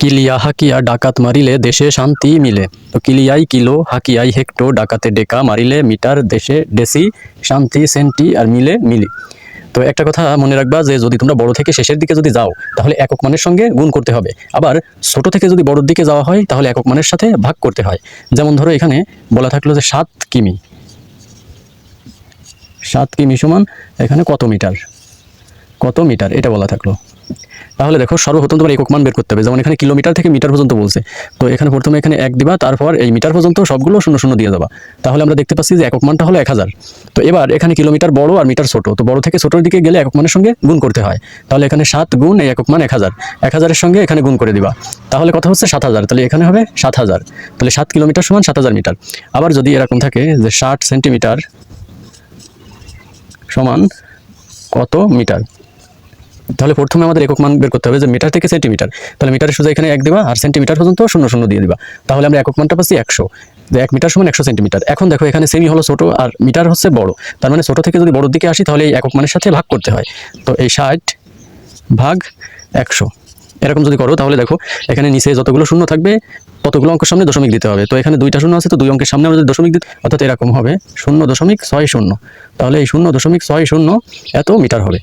কিলিয়া হাকিয়া ডাকাত মারিলে দেশে শান্তি মিলে। তো কিলিয়াই কিলো, হাকিয়াই হেক্টো, ডাকাতে ডেকা, মারিলে মিটার, দেশে ডেসি, শান্তি সেন্টি, আর মিলে মিলি। তো একটা কথা মনে রাখবা যে যদি তোমরা বড় থেকে শেষের দিকে যদি যাও তাহলে একক মানের সঙ্গে গুণ করতে হবে, আবার ছোট থেকে যদি বড়র দিকে যাওয়া হয় তাহলে একক মানের সাথে ভাগ করতে হয়। যেমন ধরো এখানে বলা থাকলো যে 7 কিমি, 7 কিমি সমান এখানে কত মিটার, কত মিটার এটা বলা থাকলো। তাহলে দেখো সর্বপ্রথম তোমার একক মান বের করতে হবে। যেমন এখানে কিলোমিটার থেকে মিটার পর্যন্ত বলছে, তো এখানে প্রথমে এখানে 1 দিবা, তারপর এই মিটার পর্যন্ত সবগুলো শূন্য শূন্য দিয়ে দেবা। তাহলে আমরা দেখতে পাচ্ছি যে একক মানটা হলো 1000। তো এবার এখানে কিলোমিটার বড় আর মিটার ছোট, তো বড় থেকে ছোটোর দিকে গেলে একক মানের সঙ্গে গুণ করতে হয়। তাহলে এখানে 7 গুণ এই একক মান 1000, 1000-এর সঙ্গে এখানে গুণ করে দিবা। তাহলে কথা হচ্ছে 7000, তাহলে এখানে হবে 7000। তাহলে 7 কিলোমিটার সমান 7000 মিটার। আবার যদি এরকম থাকে যে 60 সেন্টিমিটার সমান কত মিটার, তাহলে প্রথমে আমাদের একক মান বের করতে হবে যে মিটার থেকে সেন্টিমিটার। তাহলে মিটারের সোজা এখানে 1 দিবা আর সেন্টিমিটার পর্যন্ত শূন্য শূন্য দিয়ে দিবা। তাহলে আমরা একক মানটা পাচ্ছি 100, যে 1 মিটার সমান 100 সেন্টিমিটার। এখন দেখো এখানে সেমি হলো ছোট আর মিটার হচ্ছে বড়, তার মানে ছোট থেকে যদি বড়র দিকে আসি তাহলে এই একক মানের সাথে ভাগ করতে হয়। তো এই 60 ভাগ 100 এরকম যদি করো তাহলে দেখো এখানে নিচে যতগুলো শূন্য থাকবে ততগুলো অঙ্কের সামনে দশমিক দিতে হবে। তো এখানে 2টা শূন্য আছে, তো 2 অঙ্কের সামনে আমাদের দশমিক দিতে, অর্থাৎ এরকম হবে 0.60। তাহলে এই 0.60 এত মিটার হবে।